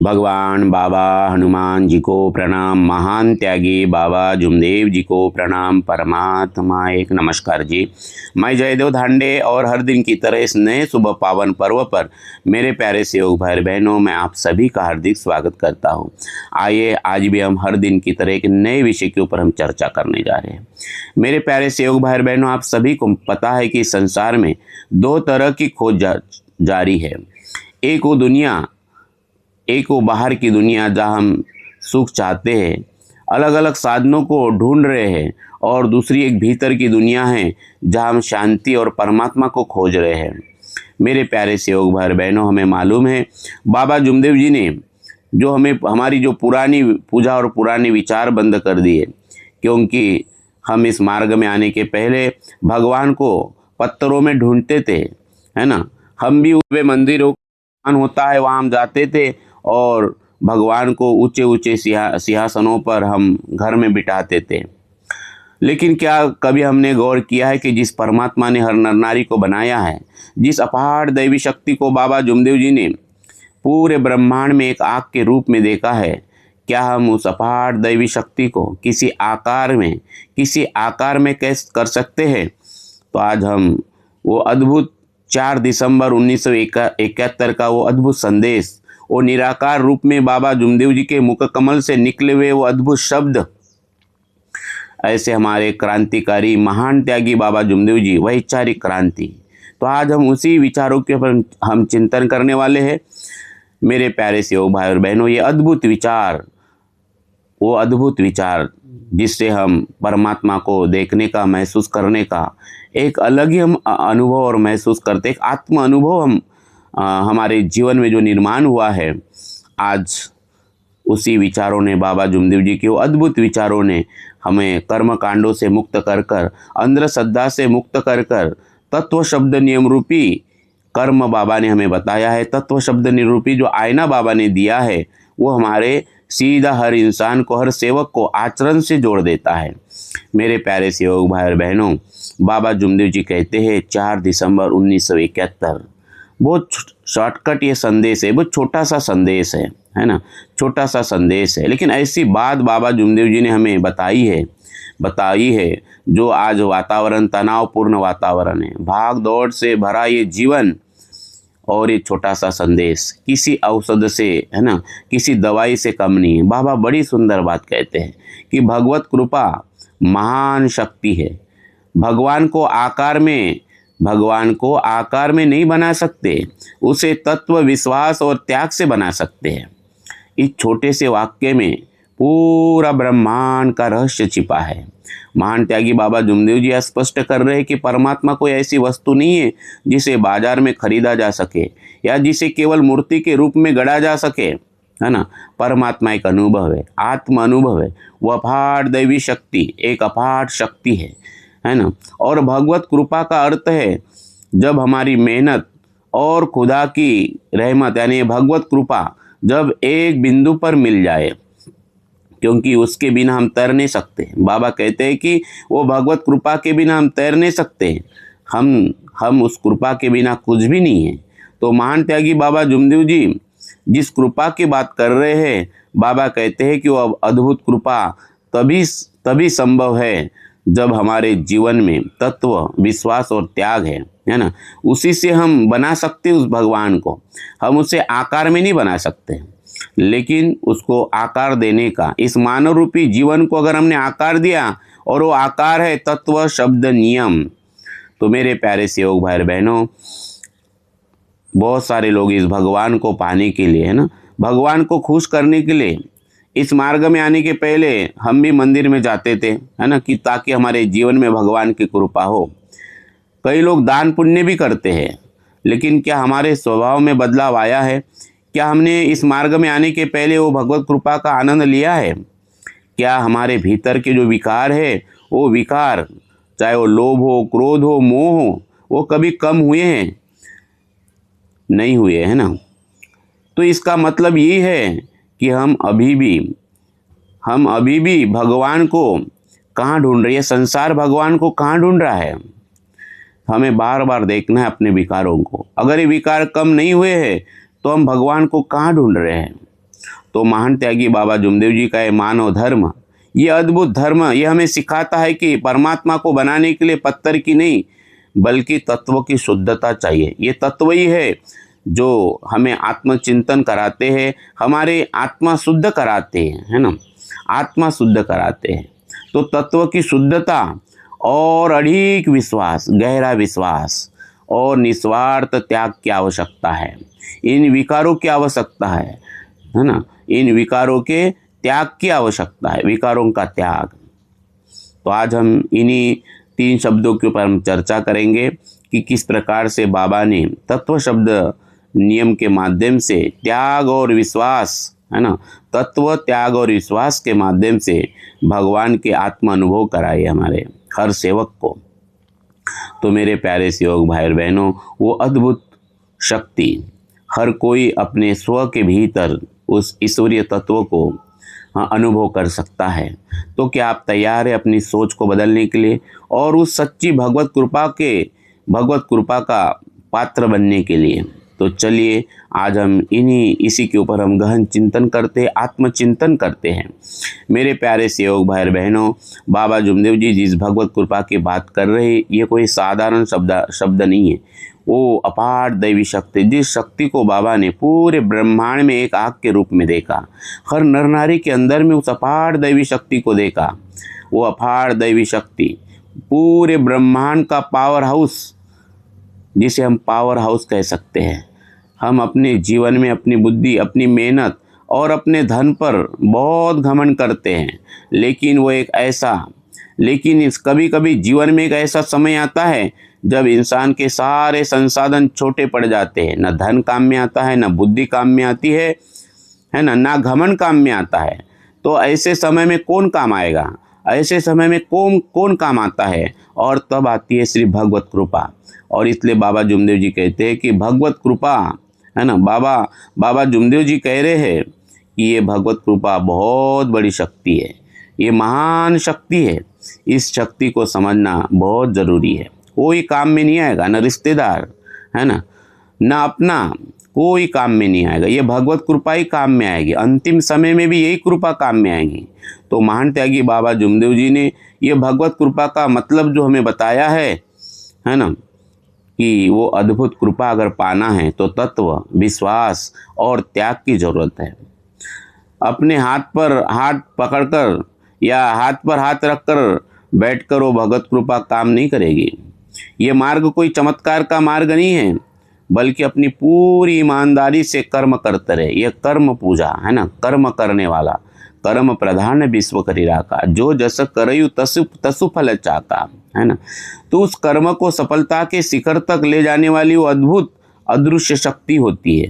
भगवान बाबा हनुमान जी को प्रणाम। महान त्यागी बाबा जुमदेव जी को प्रणाम। परमात्मा एक नमस्कार जी। मैं जयदेव धांडे और हर दिन की तरह इस नए शुभ पावन पर्व पर मेरे प्यारे सेवक भाई बहनों, मैं आप सभी का हार्दिक स्वागत करता हूं। आइए आज भी हम हर दिन की तरह एक नए विषय के ऊपर हम चर्चा करने जा रहे हैं। मेरे प्यारे सेवक भाई बहनों, आप सभी को पता है कि संसार में दो तरह की खोज जारी है। एक वो बाहर की दुनिया जहाँ हम सुख चाहते हैं, अलग अलग साधनों को ढूंढ रहे हैं, और दूसरी एक भीतर की दुनिया है जहाँ हम शांति और परमात्मा को खोज रहे हैं। मेरे प्यारे सेवक भाई बहनों, हमें मालूम है बाबा जुमदेव जी ने जो हमें हमारी जो पुरानी पूजा और पुराने विचार बंद कर दिए, क्योंकि हम इस मार्ग में आने के पहले भगवान को पत्थरों में ढूंढते थे, है ना। हम भी वे मंदिरों होता है वहाँ हम जाते थे और भगवान को ऊंचे ऊंचे सिंहासनों पर हम घर में बिठाते थे। लेकिन क्या कभी हमने गौर किया है कि जिस परमात्मा ने हर नर नारी को बनाया है, जिस अपार दैवी शक्ति को बाबा जुमदेव जी ने पूरे ब्रह्मांड में एक आग के रूप में देखा है, क्या हम उस अपार दैवी शक्ति को किसी आकार में कैसे कर सकते हैं? तो आज हम वो अद्भुत 4 दिसंबर 1971 का वो अद्भुत संदेश, वो निराकार रूप में बाबा जुमदेव जी के मुख कमल से निकले हुए वो अद्भुत शब्द, ऐसे हमारे क्रांतिकारी महान त्यागी बाबा जुमदेव जी, वैचारिक क्रांति। तो आज हम उसी विचारों के ऊपर हम चिंतन करने वाले हैं। मेरे प्यारे सेवक भाई और बहनों, ये अद्भुत विचार जिससे हम परमात्मा को देखने का, महसूस करने का एक अलग ही हम अनुभव और महसूस करते, एक आत्म अनुभव हमारे जीवन में जो निर्माण हुआ है, आज उसी विचारों ने, बाबा जुमदेव जी के वो अद्भुत विचारों ने हमें कर्म कांडों से मुक्त कर कर, अंधश्रद्धा से मुक्त कर कर तत्व शब्द नियम रूपी कर्म बाबा ने हमें बताया है। तत्व शब्द निरूपी जो आईना बाबा ने दिया है, वो हमारे सीधा हर इंसान को, हर सेवक को आचरण से जोड़ देता है। मेरे प्यारे सेवक भाई और बहनों, बाबा जुमदेव जी कहते हैं 4 दिसंबर 1971, बहुत शॉर्टकट ये संदेश है, बहुत छोटा सा संदेश है ना, छोटा सा संदेश है, लेकिन ऐसी बात बाबा जुमदेव जी ने हमें बताई है जो आज वातावरण तनावपूर्ण वातावरण है, भाग दौड़ से भरा ये जीवन, और ये छोटा सा संदेश किसी औषध से, है ना, किसी दवाई से कम नहीं है। बाबा बड़ी सुंदर बात कहते हैं कि भगवत कृपा महान शक्ति है। भगवान को आकार में नहीं बना सकते, उसे तत्व, विश्वास और त्याग से बना सकते हैं। इस छोटे से वाक्य में पूरा ब्रह्मांड का रहस्य छिपा है। महान त्यागी बाबा जुमदेव जी स्पष्ट कर रहे हैं कि परमात्मा कोई ऐसी वस्तु नहीं है जिसे बाजार में खरीदा जा सके या जिसे केवल मूर्ति के रूप में गढ़ा जा सके, है ना। परमात्मा एक अनुभव है, आत्म अनुभव है। वह अपार दैवी शक्ति एक अपार शक्ति है ना। और भगवत कृपा का अर्थ है जब हमारी मेहनत और खुदा की रहमत, यानी भगवत कृपा जब एक बिंदु पर मिल जाए, क्योंकि उसके बिना हम तैर नहीं सकते। बाबा कहते हैं कि वो भगवत कृपा के बिना हम तैर नहीं सकते, हम उस कृपा के बिना कुछ भी नहीं है। तो महान त्यागी बाबा जुमदेव जी जिस कृपा की बात कर रहे हैं, बाबा कहते हैं कि वो अद्भुत कृपा तभी संभव है जब हमारे जीवन में तत्व, विश्वास और त्याग है ना। उसी से हम बना सकते उस भगवान को। हम उसे आकार में नहीं बना सकते, लेकिन उसको आकार देने का, इस मानव रूपी जीवन को अगर हमने आकार दिया, और वो आकार है तत्व शब्द नियम। तो मेरे प्यारे सेवक भाई बहनों, बहुत सारे लोग इस भगवान को पाने के लिए, है ना, भगवान को खुश करने के लिए इस मार्ग में आने के पहले हम भी मंदिर में जाते थे, है ना, कि ताकि हमारे जीवन में भगवान की कृपा हो। कई लोग दान पुण्य भी करते हैं, लेकिन क्या हमारे स्वभाव में बदलाव आया है? क्या हमने इस मार्ग में आने के पहले वो भगवत कृपा का आनंद लिया है? क्या हमारे भीतर के जो विकार है, वो विकार, चाहे वो लोभ हो, क्रोध हो, मोह हो, वो कभी कम हुए हैं? नहीं हुए, है ना। तो इसका मतलब ये है कि हम अभी भी भगवान को कहाँ ढूंढ रहे हैं? संसार भगवान को कहाँ ढूंढ रहा है? हमें बार बार देखना है अपने विकारों को। अगर ये विकार कम नहीं हुए हैं तो हम भगवान को कहाँ ढूंढ रहे हैं? तो महान त्यागी बाबा जुमदेव जी का ये मानव धर्म, ये अद्भुत धर्म, ये हमें सिखाता है कि परमात्मा को बनाने के लिए पत्थर की नहीं बल्कि तत्व की शुद्धता चाहिए। ये तत्व ही है जो हमें आत्मचिंतन कराते हैं, हमारे आत्मा शुद्ध कराते हैं, है ना, आत्मा शुद्ध कराते हैं। तो तत्व की शुद्धता और अड़ीक विश्वास, गहरा विश्वास और निस्वार्थ त्याग की आवश्यकता है। इन विकारों की आवश्यकता है ना, इन विकारों के त्याग की आवश्यकता है, विकारों का त्याग। तो आज हम इन्हीं 3 शब्दों के ऊपर हम चर्चा करेंगे कि किस प्रकार से बाबा ने तत्व शब्द नियम के माध्यम से त्याग और विश्वास, है ना, तत्व त्याग और विश्वास के माध्यम से भगवान के आत्म अनुभव कराए हमारे हर सेवक को। तो मेरे प्यारे सेवक भाई और बहनों, वो अद्भुत शक्ति हर कोई अपने स्व के भीतर उस ईश्वरीय तत्व को अनुभव कर सकता है। तो क्या आप तैयार हैं अपनी सोच को बदलने के लिए और उस सच्ची भगवत कृपा का पात्र बनने के लिए? तो चलिए आज हम इसी के ऊपर हम गहन चिंतन करते, आत्मचिंतन करते हैं। मेरे प्यारे सेवक भाई और बहनों, बाबा जुमदेव जी जिस भगवत कृपा की बात कर रहे हैं, ये कोई साधारण शब्द नहीं है। वो अपार दैवी शक्ति, जिस शक्ति को बाबा ने पूरे ब्रह्मांड में एक आग के रूप में देखा, हर नर नारी के अंदर में उस अपार दैवी शक्ति को देखा। वो अपार दैवी शक्ति पूरे ब्रह्मांड का पावर हाउस, जिसे हम पावर हाउस कह सकते हैं। हम अपने जीवन में अपनी बुद्धि, अपनी मेहनत और अपने धन पर बहुत घमंड करते हैं, लेकिन इस कभी कभी जीवन में एक ऐसा समय आता है जब इंसान के सारे संसाधन छोटे पड़ जाते हैं। न धन काम में आता है, न बुद्धि काम में आती है ना घमंड काम में आता है। तो ऐसे समय में कौन काम आएगा? ऐसे समय में कौन काम आता है? और तब आती है श्री भगवत कृपा। और इसलिए बाबा जुमदेव जी कहते हैं कि भगवत कृपा, है ना, बाबा जुमदेव जी कह रहे हैं कि ये भगवत कृपा बहुत बड़ी शक्ति है, ये महान शक्ति है। इस शक्ति को समझना बहुत ज़रूरी है। कोई काम में नहीं आएगा, न रिश्तेदार, है ना अपना, कोई काम में नहीं आएगा। ये भगवत कृपा ही काम में आएगी। अंतिम समय में भी यही कृपा काम में आएगी। तो महान त्यागी बाबा जुमदेव जी ने ये भगवत कृपा का मतलब जो हमें बताया है ना, कि वो अद्भुत कृपा अगर पाना है तो तत्व, विश्वास और त्याग की जरूरत है। अपने हाथ पर हाथ पकड़कर या हाथ पर हाथ रखकर बैठकर वो भगवत कृपा काम नहीं करेगी। ये मार्ग कोई चमत्कार का मार्ग नहीं है, बल्कि अपनी पूरी ईमानदारी से कर्म करते रहे। ये कर्म पूजा है ना, कर्म करने वाला, कर्म प्रधान विश्व करीरा का, जो जस करयु तसु फल चाका, है ना। तो उस कर्म को सफलता के शिखर तक ले जाने वाली वो अद्भुत अदृश्य शक्ति होती है।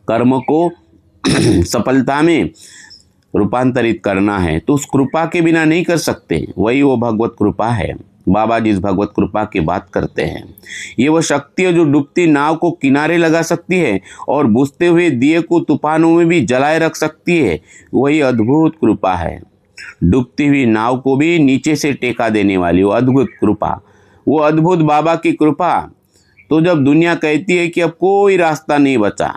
कर्म को सफलता में रूपांतरित करना है तो उस कृपा के बिना नहीं कर सकते। वही वो भगवत कृपा है। बाबा जिस भगवत कृपा की बात करते हैं, ये वो शक्ति है जो डूबती नाव को किनारे लगा सकती है और बुझते हुए दिए को तूफानों में भी जलाए रख सकती है। वही अद्भुत कृपा है। डूबती हुई नाव को भी नीचे से टेका देने वाली वो अद्भुत कृपा, वो अद्भुत बाबा की कृपा। तो जब दुनिया कहती है कि अब कोई रास्ता नहीं बचा,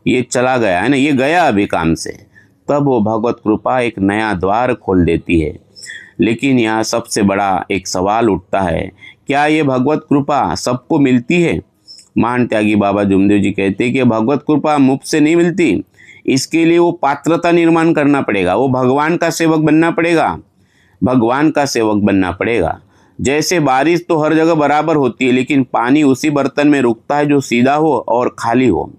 ये चला गया, है ना, ये गया अभी काम से, तब वो भगवत कृपा एक नया द्वार खोल देती है। लेकिन यहाँ सबसे बड़ा एक सवाल उठता है, क्या ये भगवत कृपा सबको मिलती है? महान त्यागी बाबा जुमदेव जी कहते हैं कि भगवत कृपा मुफ्त से नहीं मिलती। इसके लिए वो पात्रता निर्माण करना पड़ेगा, वो भगवान का सेवक बनना पड़ेगा, भगवान का सेवक बनना पड़ेगा। जैसे बारिश तो हर जगह बराबर होती है, लेकिन पानी उसी बर्तन में रुकता है जो सीधा हो और खाली हो।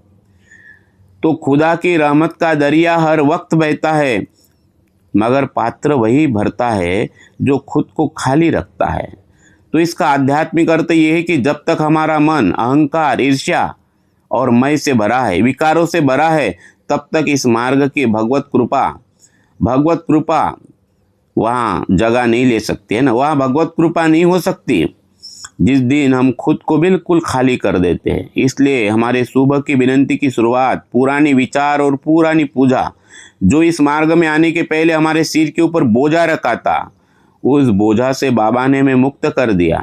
तो खुदा की रहमत का दरिया हर वक्त बहता है, मगर पात्र वही भरता है जो खुद को खाली रखता है। तो इसका आध्यात्मिक अर्थ ये है कि जब तक हमारा मन अहंकार, ईर्ष्या और मैं से भरा है, विकारों से भरा है, तब तक इस मार्ग की भगवत कृपा वहाँ जगह नहीं ले सकती, है ना, वहाँ भगवत कृपा नहीं हो सकती जिस दिन हम खुद को बिल्कुल खाली कर देते हैं। इसलिए हमारे सुबह की विनती की शुरुआत पुरानी विचार और पुरानी पूजा, जो इस मार्ग में आने के पहले हमारे सिर के ऊपर बोझा रखा था, उस बोझा से बाबा ने हमें मुक्त कर दिया,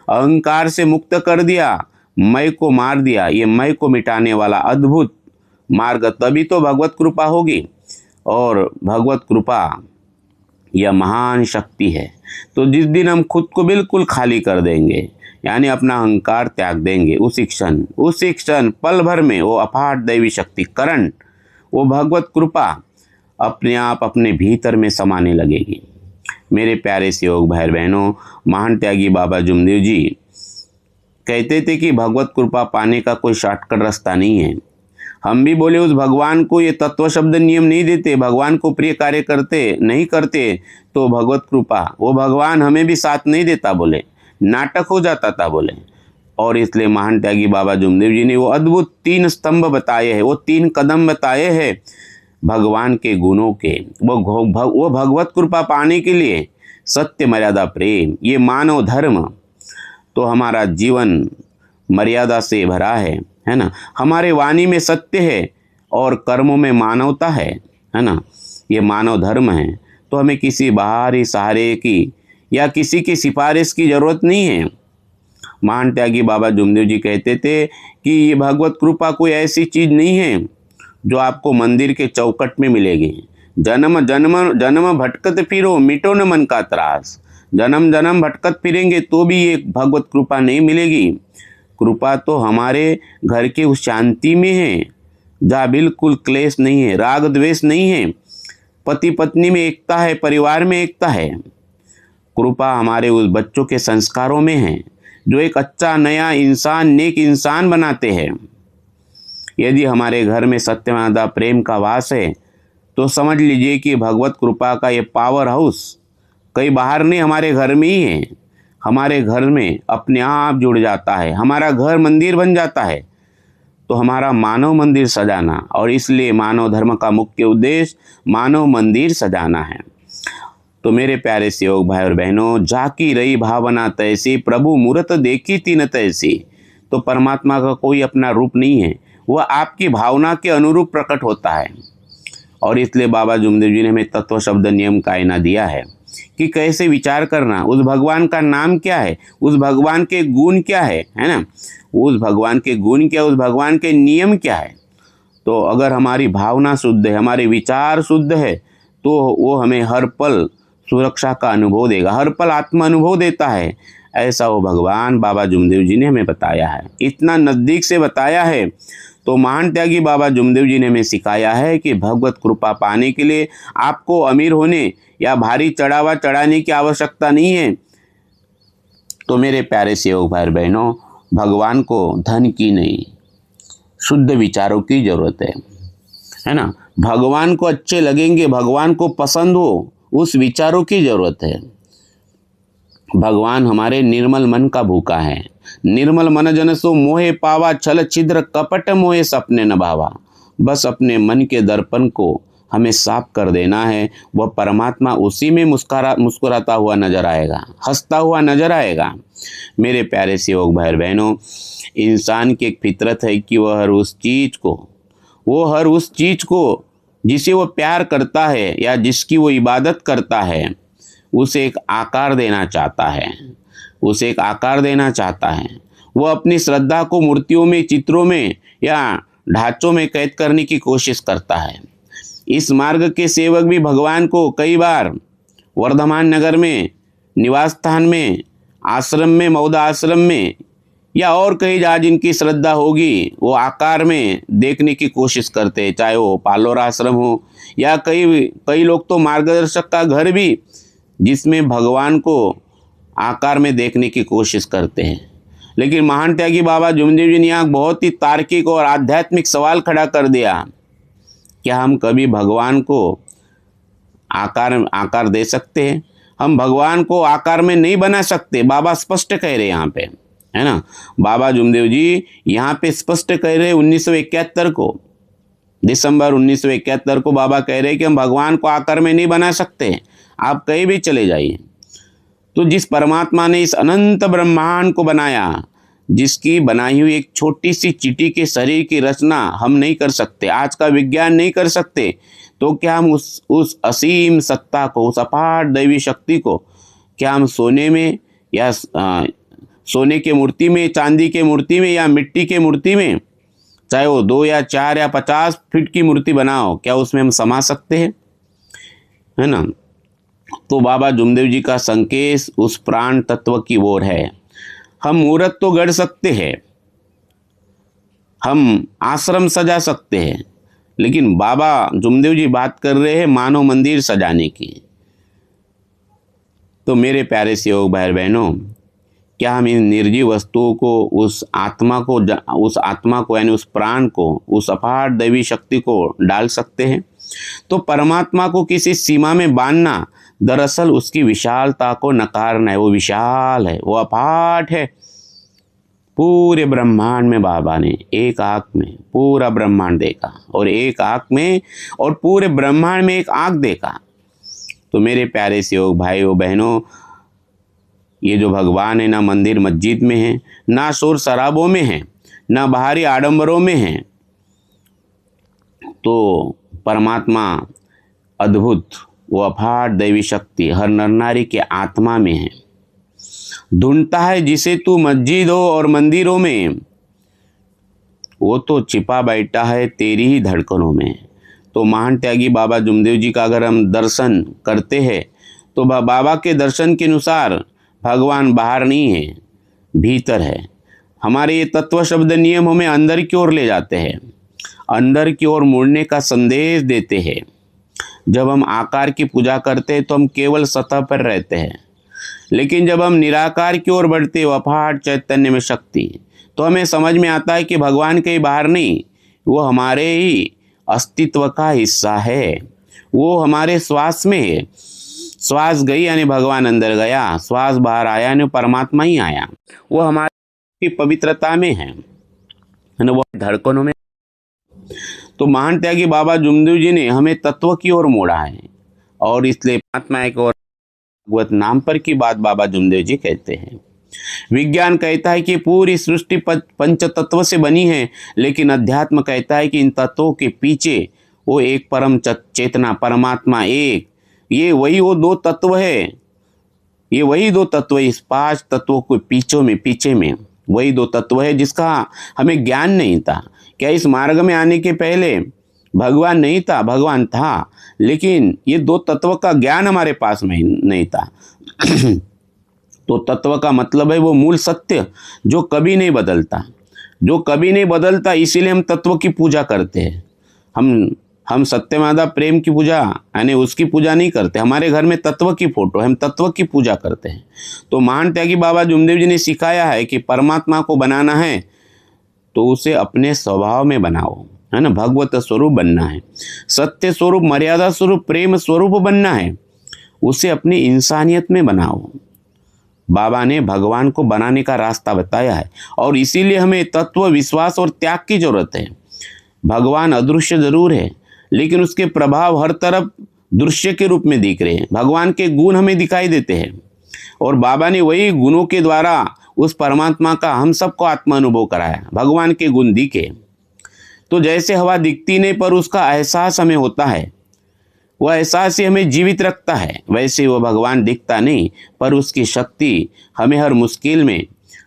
अहंकार से मुक्त कर दिया, मैं को मार दिया। ये मैं को मिटाने वाला अद्भुत मार्ग, तभी तो भगवत कृपा होगी। और भगवत कृपा यह महान शक्ति है। तो जिस दिन हम खुद को बिल्कुल खाली कर देंगे, यानी अपना अहंकार त्याग देंगे, उसी क्षण पल भर में वो अपार दैवी शक्ति करंट, वो भगवत कृपा अपने आप अपने भीतर में समाने लगेगी। मेरे प्यारे से योग भाई बहनों, महान त्यागी बाबा जुमदेव जी कहते थे कि भगवत कृपा पाने का कोई शॉर्टकट रास्ता नहीं है। हम भी बोले उस भगवान को ये तत्व शब्द नियम नहीं देते, भगवान को प्रिय कार्य करते नहीं करते तो भगवत कृपा, वो भगवान हमें भी साथ नहीं देता, बोले नाटक हो जाता था, बोले। और इसलिए महान त्यागी बाबा जुमदेव जी ने वो अद्भुत 3 स्तंभ बताए हैं, वो 3 कदम बताए हैं भगवान के गुणों के। वो भगवत कृपा पाने के लिए सत्य, मर्यादा, प्रेम, ये मानव धर्म, तो हमारा जीवन मर्यादा से भरा है ना। हमारे वाणी में सत्य है और कर्मों में मानवता है ना। ये मानव धर्म है। तो हमें किसी बाहरी सहारे की या किसी की सिफारिश की जरूरत नहीं है। महान त्यागी बाबा जुमदेव जी कहते थे कि ये भगवत कृपा कोई ऐसी चीज नहीं है जो आपको मंदिर के चौखट में मिलेगी। जन्म जन्म जन्म भटकत फिरो, मिटो न मन का त्रास। जन्म जन्म भटकत फिरेंगे तो भी ये भगवत कृपा नहीं मिलेगी। कृपा तो हमारे घर के उस शांति में है जहाँ बिल्कुल क्लेश नहीं है, राग द्वेष नहीं है, पति पत्नी में एकता है, परिवार में एकता है। कृपा हमारे उस बच्चों के संस्कारों में है जो एक अच्छा नया इंसान, नेक इंसान बनाते हैं। यदि हमारे घर में सत्यवादा प्रेम का वास है तो समझ लीजिए कि भगवत कृपा का ये पावर हाउस कहीं बाहर नहीं, हमारे घर में ही है। हमारे घर में अपने आप जुड़ जाता है, हमारा घर मंदिर बन जाता है। तो हमारा मानव मंदिर सजाना, और इसलिए मानव धर्म का मुख्य उद्देश्य मानव मंदिर सजाना है। तो मेरे प्यारे से योग भाई और बहनों, जाकी रही भावना तैसी, प्रभु मूरत देखी तीन तैसी। तो परमात्मा का कोई अपना रूप नहीं है, वह आपकी भावना के अनुरूप प्रकट होता है। और इसलिए बाबा जुमदेव जी ने हमें तत्व शब्द नियम कायना दिया है कि कैसे विचार करना, उस भगवान का नाम क्या है, उस भगवान के गुण क्या है ना, उस भगवान के गुण क्या, उस भगवान के नियम क्या है। तो अगर हमारी भावना शुद्ध है, हमारे विचार शुद्ध है, तो वो हमें हर पल सुरक्षा का अनुभव देगा, हर पल आत्मा अनुभव देता है। ऐसा वो भगवान बाबा जुमदेव जी ने हमें बताया है, इतना नज़दीक से बताया है। तो महान त्यागी बाबा जुमदेव जी ने हमें सिखाया है कि भगवत कृपा पाने के लिए आपको अमीर होने या भारी चढ़ावा चढ़ाने की आवश्यकता नहीं है। तो मेरे प्यारे सेवक भाई बहनों, भगवान को धन की नहीं, शुद्ध विचारों की जरूरत है ना। भगवान को अच्छे लगेंगे, भगवान को पसंद हो, उस विचारों की जरूरत है। भगवान हमारे निर्मल मन का भूखा है। निर्मल मन जन सो मोहे पावा, छल छिद्र कपट मोहे सपने न भावा। बस अपने मन के दर्पण को हमें साफ कर देना है, वह परमात्मा उसी में मुस्कुराता हुआ नजर आएगा, हंसता हुआ नजर आएगा। मेरे प्यारे सेवक भाई बहनों, इंसान की एक फितरत है कि वह हर उस चीज को जिसे वो प्यार करता है या जिसकी वो इबादत करता है, उसे एक आकार देना चाहता है, उसे एक आकार देना चाहता है। वो अपनी श्रद्धा को मूर्तियों में, चित्रों में या ढांचों में कैद करने की कोशिश करता है। इस मार्ग के सेवक भी भगवान को कई बार वर्धमान नगर में, निवास स्थान में, आश्रम में, मौदा आश्रम में या और कहीं जहाँ जिनकी श्रद्धा होगी वो आकार में देखने की कोशिश करते हैं, चाहे वो पालोर आश्रम हो या कई लोग तो मार्गदर्शक का घर भी, जिसमें भगवान को आकार में देखने की कोशिश करते हैं। लेकिन महान त्यागी बाबा जुमदेव जी ने यहाँ बहुत ही तार्किक और आध्यात्मिक सवाल खड़ा कर दिया, क्या हम कभी भगवान को आकार दे सकते हैं? हम भगवान को आकार में नहीं बना सकते, बाबा स्पष्ट कह रहे यहाँ पे, है ना। बाबा जुमदेव जी यहाँ पे स्पष्ट कह रहे 1971 को, दिसंबर 1971 को बाबा कह रहे कि हम भगवान को आकार में नहीं बना सकते, आप कहीं भी चले जाइए। तो जिस परमात्मा ने इस अनंत ब्रह्मांड को बनाया, जिसकी बनाई हुई एक छोटी सी चींटी के शरीर की रचना हम नहीं कर सकते, आज का विज्ञान नहीं कर सकते, तो क्या हम उस असीम सत्ता को, उस अपार दैवी शक्ति को, क्या हम सोने में या सोने के मूर्ति में, चांदी के मूर्ति में या मिट्टी के मूर्ति में चाहे वो 2 या 4 या 50 फीट की मूर्ति बनाओ, क्या उसमें हम समा सकते हैं? है ना। तो बाबा जुमदेव जी का संकेत उस प्राण तत्व की ओर है। हम मूर्त तो गढ़ सकते हैं, हम आश्रम सजा सकते हैं, लेकिन बाबा जुमदेव जी बात कर रहे हैं मानव मंदिर सजाने की। तो मेरे प्यारे सेवक भाई बहनों, क्या हम इन निर्जीव वस्तुओं को उस आत्मा को यानी उस प्राण को, उस अपार दैवी शक्ति को डाल सकते हैं? तो परमात्मा को किसी सीमा में बांधना दरअसल उसकी विशालता को नकारना है। वो विशाल है, वो अपाट है। पूरे ब्रह्मांड में बाबा ने एक आंख में पूरा ब्रह्मांड देखा, और एक आंख में और पूरे ब्रह्मांड में एक आंख देखा। तो मेरे प्यारे सेवक भाइयों बहनों, ये जो भगवान है ना मंदिर मस्जिद में है, ना शोर शराबों में है, ना बाहरी आडंबरों में है। तो परमात्मा अद्भुत, वो अपार दैवी शक्ति हर नर नारी के आत्मा में है। ढूंढता है जिसे तू मस्जिदों और मंदिरों में, वो तो छिपा बैठा है तेरी ही धड़कनों में। तो महान त्यागी बाबा जुमदेव जी का अगर हम दर्शन करते हैं तो बाबा के दर्शन के अनुसार भगवान बाहर नहीं है, भीतर है। हमारे ये तत्व शब्द नियम हमें अंदर की ओर ले जाते हैं, अंदर की ओर मुड़ने का संदेश देते हैं। जब हम आकार की पूजा करते हैं तो हम केवल सतह पर रहते हैं, लेकिन जब हम निराकार की ओर बढ़ते हैं, अपार चैतन्य में शक्ति, तो हमें समझ में आता है कि भगवान कहीं बाहर नहीं, वो हमारे ही अस्तित्व का हिस्सा है। वो हमारे श्वास में है। श्वास गई यानी भगवान अंदर गया, श्वास बाहर आया यानी परमात्मा ही आया। वो हमारी पवित्रता में है ना, वो धड़कनों में। तो महान त्यागी बाबा जुमदेव जी ने हमें तत्व की ओर मोड़ा है, और इसलिए परमात्मा एक और भगवत नाम पर की बात बाबा जुमदेव जी कहते हैं। विज्ञान कहता है कि पूरी सृष्टि पंच तत्व से बनी है, लेकिन अध्यात्म कहता है कि इन तत्वों के पीछे वो एक परम चेतना परमात्मा एक, ये वही वो दो तत्व है। ये वही दो तत्व, इस 5 तत्वों के पीछे में वही दो तत्व है जिसका हमें ज्ञान नहीं था। क्या इस मार्ग में आने के पहले भगवान नहीं था? भगवान था, लेकिन ये दो तत्व का ज्ञान हमारे पास में नहीं था। तो तत्व का मतलब है वो मूल सत्य जो कभी नहीं बदलता, जो कभी नहीं बदलता। इसीलिए हम तत्व की पूजा करते हैं। हम सत्य मादा प्रेम की पूजा यानी उसकी पूजा नहीं करते। हमारे घर में तत्व की फोटो, हम तत्व की पूजा करते हैं। तो महान त्यागी बाबा जुमदेव जी ने सिखाया है कि परमात्मा को बनाना है तो उसे अपने स्वभाव में बनाओ, है ना। भगवत स्वरूप बनना है, सत्य स्वरूप, मर्यादा स्वरूप, प्रेम स्वरूप बनना है। उसे अपनी इंसानियत में बनाओ। बाबा ने भगवान को बनाने का रास्ता बताया है, और इसीलिए हमें तत्व, विश्वास और त्याग की जरूरत है। भगवान अदृश्य जरूर है, लेकिन उसके प्रभाव हर तरफ दृश्य के रूप में दिख रहे हैं। भगवान के गुण हमें दिखाई देते हैं, और बाबा ने वही गुणों के द्वारा उस परमात्मा का हम सबको आत्मा अनुभव कराया। भगवान के गुण दिखे तो जैसे हवा दिखती नहीं पर उसका एहसास हमें होता है, वह एहसास ही हमें जीवित रखता है, वैसे वो भगवान दिखता नहीं पर उसकी शक्ति हमें हर मुश्किल में,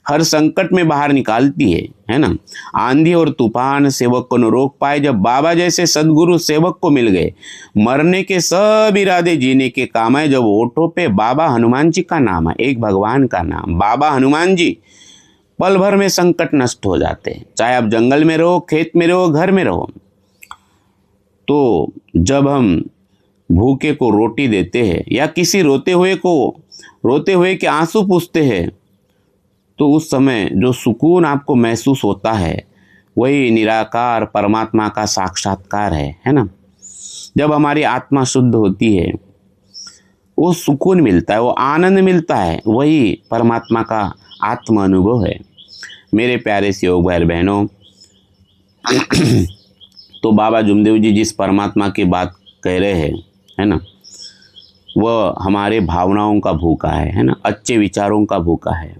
हर संकट में बाहर निकालती है ना। आंधी और तूफान सेवक को न रोक पाए। जब बाबा जैसे सदगुरु सेवक को मिल गए, मरने के सब इरादे जीने के काम आए। जब ओठों पे बाबा हनुमान जी का नाम है, एक भगवान का नाम बाबा हनुमान जी, पल भर में संकट नष्ट हो जाते हैं। चाहे आप जंगल में रहो, खेत में रहो, घर में रहो। तो जब हम भूखे को रोटी देते हैं या किसी रोते हुए के आंसू पूछते हैं, तो उस समय जो सुकून आपको महसूस होता है वही निराकार परमात्मा का साक्षात्कार है ना। जब हमारी आत्मा शुद्ध होती है, वो सुकून मिलता है, वो आनंद मिलता है, वही परमात्मा का आत्म अनुभव है। मेरे प्यारे सेवक भाई बहनों, तो बाबा जुमदेव जी जिस परमात्मा की बात कह रहे हैं, है ना, वह हमारे भावनाओं का भूखा है ना, अच्छे विचारों का भूखा है।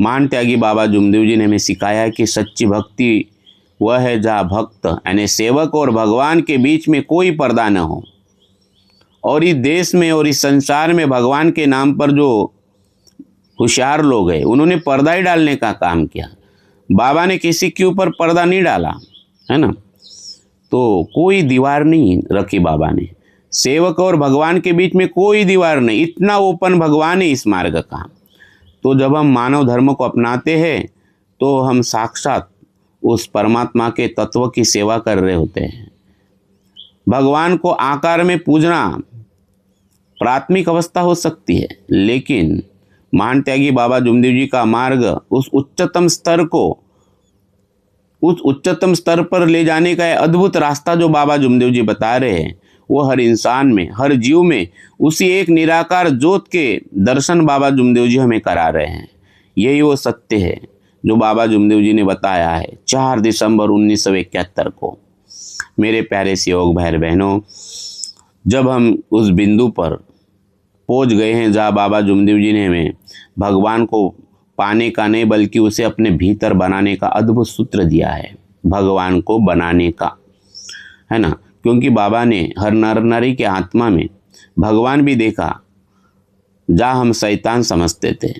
महान त्यागी बाबा जुमदेव जी ने हमें सिखाया कि सच्ची भक्ति वह है जहाँ भक्त यानी सेवक और भगवान के बीच में कोई पर्दा न हो। और इस देश में और इस संसार में भगवान के नाम पर जो होशियार लोग हैं, उन्होंने पर्दा ही डालने का काम किया। बाबा ने किसी के ऊपर पर्दा नहीं डाला। है ना। तो कोई दीवार नहीं रखी बाबा ने, सेवक और भगवान के बीच में कोई दीवार नहीं, इतना ओपन भगवान है इस मार्ग का। तो जब हम मानव धर्म को अपनाते हैं तो हम साक्षात उस परमात्मा के तत्व की सेवा कर रहे होते हैं। भगवान को आकार में पूजना प्राथमिक अवस्था हो सकती है, लेकिन महान त्यागी बाबा जुमदेव जी का मार्ग उस उच्चतम स्तर पर ले जाने का अद्भुत रास्ता जो बाबा जुमदेव जी बता रहे हैं, वो हर इंसान में, हर जीव में उसी एक निराकार ज्योत के दर्शन बाबा जुमदेव जी हमें करा रहे हैं। यही वो सत्य है जो बाबा जुमदेव जी ने बताया है 4 दिसंबर 1971 को। मेरे प्यारे सेवक भाई बहनों, जब हम उस बिंदु पर पहुंच गए हैं जहाँ बाबा जुमदेव जी ने हमें भगवान को पाने का नहीं बल्कि उसे अपने भीतर बनाने का अद्भुत सूत्र दिया है, भगवान को बनाने का, है ना। क्योंकि बाबा ने हर नर नारी के आत्मा में भगवान भी देखा जहाँ हम शैतान समझते थे।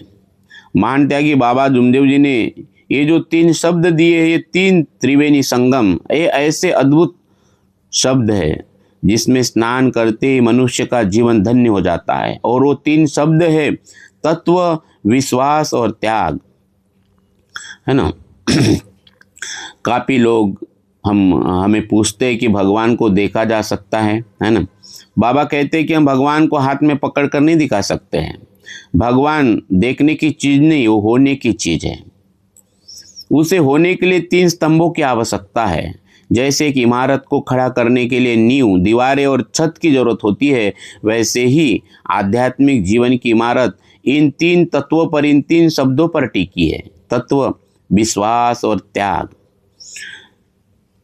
महान त्यागी बाबा जुमदेव जी ने ये जो 3 शब्द दिए हैं, ये 3 त्रिवेणी संगम, ये ऐसे अद्भुत शब्द है जिसमें स्नान करते ही मनुष्य का जीवन धन्य हो जाता है। और वो 3 शब्द है तत्व, विश्वास और त्याग, है ना। काफ़ी लोग हमें पूछते हैं कि भगवान को देखा जा सकता है ना। बाबा कहते हैं कि हम भगवान को हाथ में पकड़ कर नहीं दिखा सकते हैं। भगवान देखने की चीज़ नहीं, वो होने की चीज़ है। उसे होने के लिए 3 स्तंभों की आवश्यकता है। जैसे कि इमारत को खड़ा करने के लिए नींव, दीवारें और छत की जरूरत होती है, वैसे ही आध्यात्मिक जीवन की इमारत इन 3 तत्वों पर, इन 3 शब्दों पर टिकी है, तत्व, विश्वास और त्याग।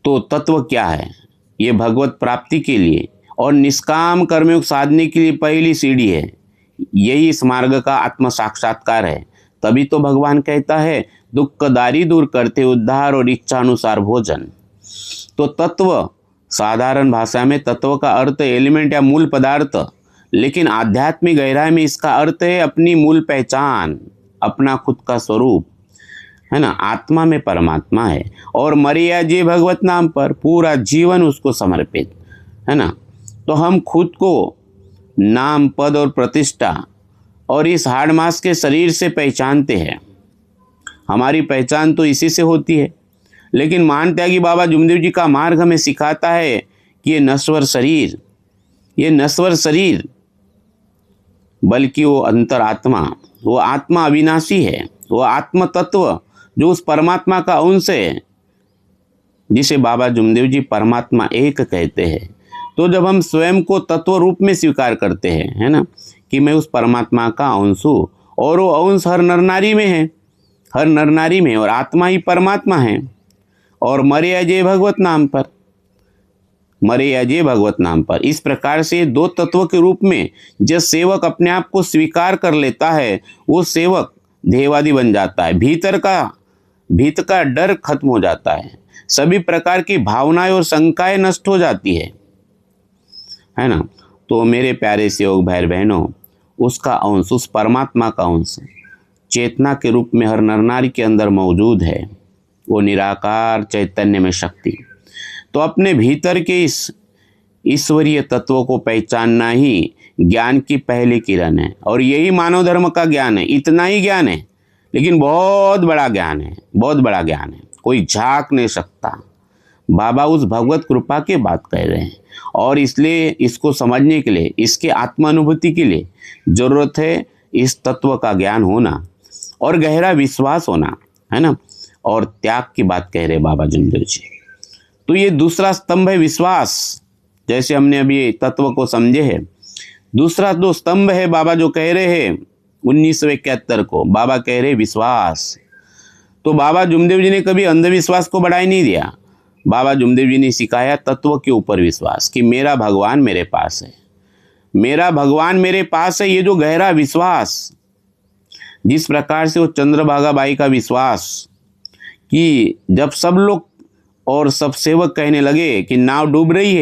तो तत्व क्या है? ये भगवत प्राप्ति के लिए और निष्काम कर्मयोग साधने के लिए पहली सीढ़ी है। यही इस मार्ग का आत्म साक्षात्कार है। तभी तो भगवान कहता है दुखदारी दूर करते उद्धार और इच्छा अनुसार भोजन। तो तत्व, साधारण भाषा में तत्व का अर्थ एलिमेंट या मूल पदार्थ, लेकिन आध्यात्मिक गहराई में इसका अर्थ है अपनी मूल पहचान, अपना खुद का स्वरूप, है ना। आत्मा में परमात्मा है और मरिया जी भगवत नाम पर पूरा जीवन उसको समर्पित, है ना। तो हम खुद को नाम, पद और प्रतिष्ठा और इस हाड़ मांस के शरीर से पहचानते हैं। हमारी पहचान तो इसी से होती है। लेकिन महान त्यागी बाबा जुमदेव जी का मार्ग हमें सिखाता है कि ये नश्वर शरीर बल्कि वो अंतरात्मा, वो आत्मा अविनाशी है, वो आत्म तत्व जो उस परमात्मा का अंश है, जिसे बाबा जुमदेव जी परमात्मा एक कहते हैं। तो जब हम स्वयं को तत्व रूप में स्वीकार करते हैं, है ना, कि मैं उस परमात्मा का अंश हूँ और वो अंश हर नर नारी में है, हर नर नारी में, और आत्मा ही परमात्मा है। और मरे अजय भगवत नाम पर इस प्रकार से 2 तत्व के रूप में जब सेवक अपने आप को स्वीकार कर लेता है, वो सेवक देहवादी बन जाता है। भीतर का डर खत्म हो जाता है, सभी प्रकार की भावनाएं और शंकाएं नष्ट हो जाती है ना। तो मेरे प्यारे सेवक भाई बहनों, उसका अंश, उस परमात्मा का अंश चेतना के रूप में हर नर नारी के अंदर मौजूद है, वो निराकार चैतन्य में शक्ति। तो अपने भीतर के इस ईश्वरीय तत्वों को पहचानना ही ज्ञान की पहली किरण है। और यही मानव धर्म का ज्ञान है। इतना ही ज्ञान है, लेकिन बहुत बड़ा ज्ञान है, बहुत बड़ा ज्ञान है, कोई झांक नहीं सकता। बाबा उस भगवत कृपा की बात कह रहे हैं और इसलिए इसको समझने के लिए, इसके आत्मानुभूति के लिए जरूरत है इस तत्व का ज्ञान होना और गहरा विश्वास होना, है ना। और त्याग की बात कह रहे बाबा जुमदेव जी। तो ये दूसरा स्तंभ है विश्वास। जैसे हमने अभी तत्व को समझे है, दूसरा 2 स्तंभ है बाबा जो कह रहे हैं 1971 को, बाबा कह रहे विश्वास। तो बाबा जुमदेव जी ने कभी अंधविश्वास को बढ़ाई नहीं दिया। बाबा जुमदेव जी ने सिखाया तत्व के ऊपर विश्वास, कि मेरा भगवान मेरे पास है, मेरा भगवान मेरे पास है। ये जो गहरा विश्वास, जिस प्रकार से वो चंद्रभागा बाई का विश्वास, कि जब सब लोग और सब सेवक कहने लगे कि नाव डूब रही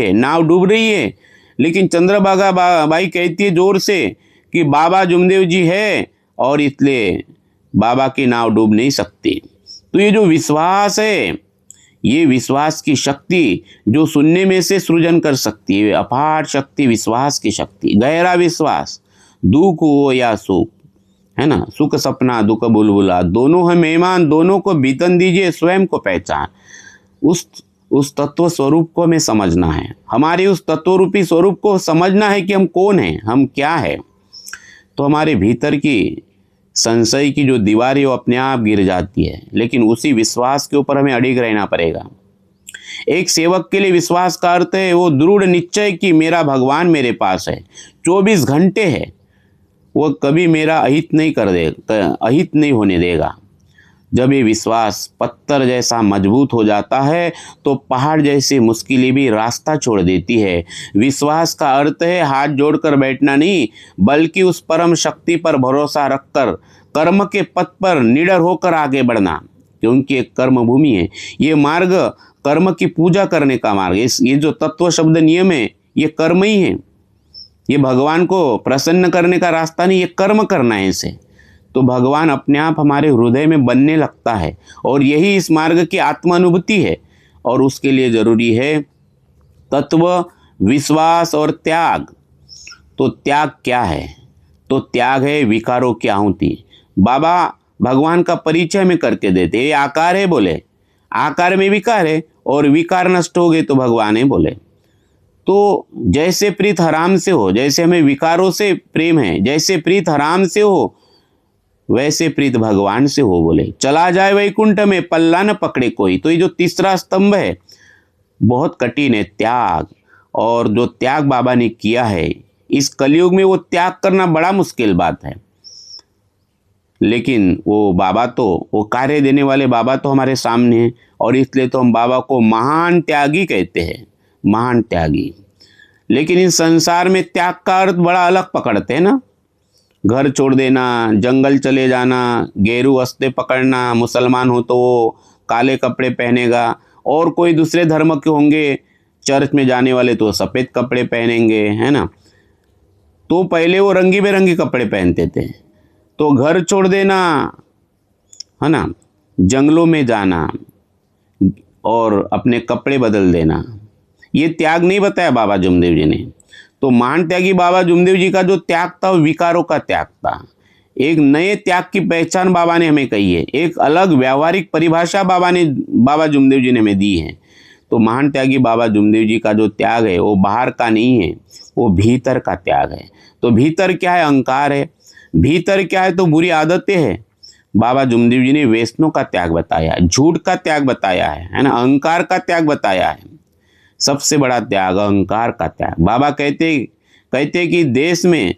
है, लेकिन चंद्रभागा बाई कहती है जोर से कि बाबा जुमदेव जी है और इसलिए बाबा की नाव डूब नहीं सकती। तो ये जो विश्वास है, ये विश्वास की शक्ति जो शून्य में से सृजन कर सकती है, अपार शक्ति, विश्वास की शक्ति, गहरा विश्वास, दुख हो या सुख, है ना, सुख सपना दुख बुलबुला, दोनों है मेहमान, दोनों को बीतन दीजिए, स्वयं को पहचान। उस तत्व स्वरूप को हमें समझना है, हमारे उस तत्व रूपी स्वरूप को समझना है कि हम कौन हैं, हम क्या है। तो हमारे भीतर की संशय की जो दीवार है वो अपने आप गिर जाती है, लेकिन उसी विश्वास के ऊपर हमें अड़िग रहना पड़ेगा। एक सेवक के लिए विश्वास का अर्थ है वो दृढ़ निश्चय कि मेरा भगवान मेरे पास है, 24 घंटे है, वो कभी मेरा अहित नहीं कर देगा, अहित नहीं होने देगा। जब ये विश्वास पत्थर जैसा मजबूत हो जाता है तो पहाड़ जैसी मुश्किलें भी रास्ता छोड़ देती है। विश्वास का अर्थ है हाथ जोड़कर बैठना नहीं, बल्कि उस परम शक्ति पर भरोसा रखकर कर्म के पथ पर निडर होकर आगे बढ़ना, क्योंकि एक कर्म भूमि है। ये मार्ग कर्म की पूजा करने का मार्ग है। ये जो तत्व शब्द नियम है ये कर्म ही है, ये भगवान को प्रसन्न करने का रास्ता नहीं, ये कर्म करना है इसे। तो भगवान अपने आप हमारे हृदय में बनने लगता है, और यही इस मार्ग की आत्मानुभूति है। और उसके लिए जरूरी है तत्व, विश्वास और त्याग। तो त्याग क्या है? तो त्याग है विकारों की आहुति। बाबा भगवान का परिचय में करके देते, ये आकार है बोले, आकार में विकार है, और विकार नष्ट हो गए तो भगवान है बोले। तो जैसे प्रीत हराम से हो, जैसे हमें विकारों से प्रेम है, जैसे प्रीत हराम से हो वैसे प्रीत भगवान से हो बोले। चला जाए वैकुंठ में पल्ला न पकड़े कोई। तो ये जो तीसरा स्तंभ है बहुत कठिन है, त्याग। और जो त्याग बाबा ने किया है इस कलयुग में, वो त्याग करना बड़ा मुश्किल बात है, लेकिन वो बाबा तो, वो कार्य देने वाले बाबा तो हमारे सामने हैं, और इसलिए तो हम बाबा को महान त्यागी कहते हैं, महान त्यागी। लेकिन इस संसार में त्याग का अर्थ बड़ा अलग पकड़ते हैं ना, घर छोड़ देना, जंगल चले जाना, गेरू अस्ते पकड़ना, मुसलमान हो तो वो काले कपड़े पहनेगा, और कोई दूसरे धर्म के होंगे चर्च में जाने वाले तो सफ़ेद कपड़े पहनेंगे, है ना। तो पहले वो रंगी बेरंगी कपड़े पहनते थे। तो घर छोड़ देना, है ना, जंगलों में जाना और अपने कपड़े बदल देना, ये त्याग नहीं बताया बाबा जुमदेव जी ने। तो महान त्यागी बाबा जुमदेव जी का जो त्याग था वो विकारों का त्याग था। एक नए त्याग की पहचान बाबा ने हमें कही है, एक अलग व्यावहारिक परिभाषा बाबा जुमदेव जी ने हमें दी है। तो महान त्यागी बाबा जुमदेव जी का जो त्याग है वो बाहर का नहीं है, वो भीतर का त्याग है। तो भीतर क्या है? अहंकार है। भीतर क्या है? तो बुरी आदतें हैं। बाबा जुमदेव जी ने व्यसनों का त्याग बताया, झूठ का त्याग बताया है ना, अहंकार का त्याग बताया है। सबसे बड़ा त्याग अहंकार का त्याग। बाबा कहते कि देश में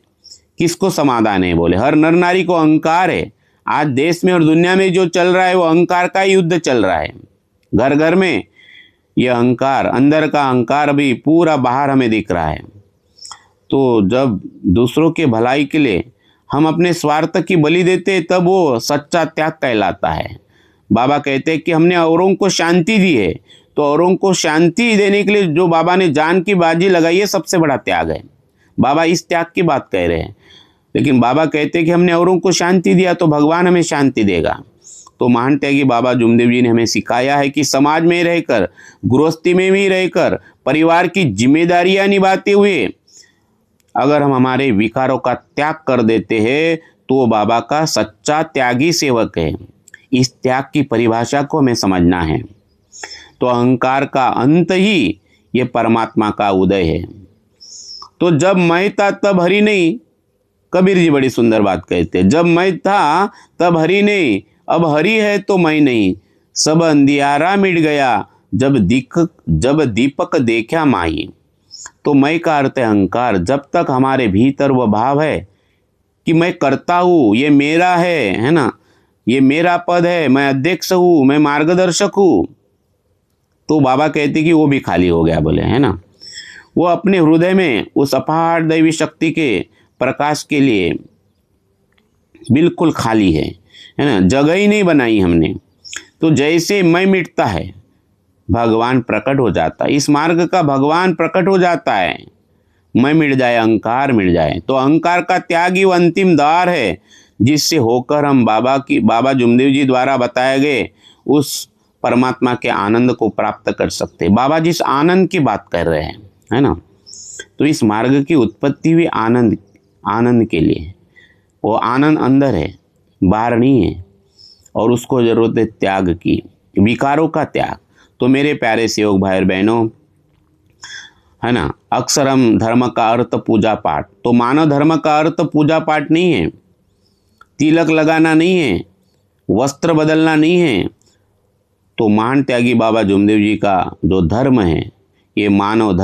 किसको समाधान है बोले, हर नर नारी को अहंकार है। आज देश में और दुनिया में जो चल रहा है वो अहंकार का युद्ध चल रहा है। घर घर में ये अहंकार, अंदर का अहंकार अभी पूरा बाहर हमें दिख रहा है। तो जब दूसरों के भलाई के लिए हम अपने स्वार्थ की बलि देते तब वो सच्चा त्याग कहलाता है। बाबा कहते हैं कि हमने औरों को शांति दी है, तो औरों को शांति देने के लिए जो बाबा ने जान की बाजी लगाई है सबसे बड़ा त्याग है। बाबा इस त्याग की बात कह रहे हैं। लेकिन बाबा कहते हैं कि हमने औरों को शांति दिया तो भगवान हमें शांति देगा। तो महान त्यागी बाबा जुमदेव जी ने हमें सिखाया है कि समाज में रहकर, गृहस्थी में भी रहकर, परिवार की जिम्मेदारियां निभाते हुए अगर हम हमारे विकारों का त्याग कर देते हैं तो वो बाबा का सच्चा त्यागी सेवक है। इस त्याग की परिभाषा को हमें समझना है। तो अहंकार का अंत ही ये परमात्मा का उदय है। तो जब मैं था तब हरि नहीं, कबीर जी बड़ी सुंदर बात कहते हैं, जब मैं था तब हरि नहीं, अब हरि है तो मैं नहीं, सब अंधियारा मिट गया जब दीपक देखा माही। तो मैं का अर्थ है अहंकार। जब तक हमारे भीतर वह भाव है कि मैं करता हूँ, ये मेरा है ना, ये मेरा पद है, मैं अध्यक्ष हूँ, मैं मार्गदर्शक हूँ, तो बाबा कहते कि वो भी खाली हो गया बोले, है ना। वो अपने हृदय में उस अपार दैवी शक्ति के प्रकाश के लिए बिल्कुल खाली है ना, जगह ही नहीं बनाई हमने। तो जैसे मैं मिटता है भगवान प्रकट हो जाता है, इस मार्ग का भगवान प्रकट हो जाता है। मैं मिट जाए, अहंकार मिट जाए। तो अहंकार का त्याग ही वो अंतिम द्वार है जिससे होकर हम बाबा जुमदेव जी द्वारा बताए गए उस परमात्मा के आनंद को प्राप्त कर सकते हैं। बाबा जिस आनंद की बात कर रहे हैं, है ना, तो इस मार्ग की उत्पत्ति भी आनंद के लिए है। वो आनंद अंदर है, बाहर नहीं है, और उसको जरूरत है त्याग की, विकारों का त्याग। तो मेरे प्यारे सेवक भाई और बहनों, है ना, अक्षरम धर्म का अर्थ पूजा पाठ। तो मानव धर्म का अर्थ पूजा पाठ नहीं है, तिलक लगाना नहीं है, वस्त्र बदलना नहीं है। तो महान त्यागी बाबा जुमदेव जी का जो धर्म है, ये मानव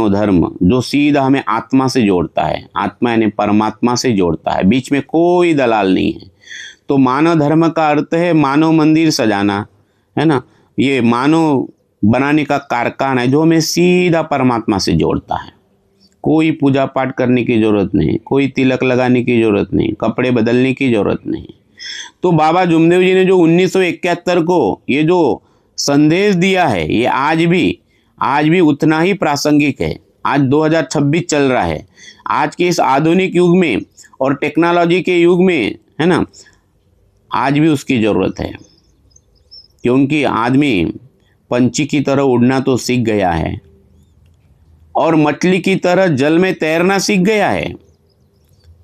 धर्म जो सीधा हमें आत्मा से जोड़ता है, आत्मा यानी परमात्मा से जोड़ता है, बीच में कोई दलाल नहीं है। तो मानव धर्म का अर्थ है मानव मंदिर सजाना, है ना, ये मानव बनाने का कारखाना है जो हमें सीधा परमात्मा से जोड़ता है। कोई पूजा पाठ करने की जरूरत नहीं, कोई तिलक लगाने की जरूरत नहीं, कपड़े बदलने की जरूरत नहीं। तो बाबा जुमदेव जी ने जो 1971 को ये जो संदेश दिया है, ये आज भी उतना ही प्रासंगिक है। आज 2026 चल रहा है। आज के इस आधुनिक युग में और टेक्नोलॉजी के युग में, है ना, आज भी उसकी ज़रूरत है, क्योंकि आदमी पंछी की तरह उड़ना तो सीख गया है और मछली की तरह जल में तैरना सीख गया है,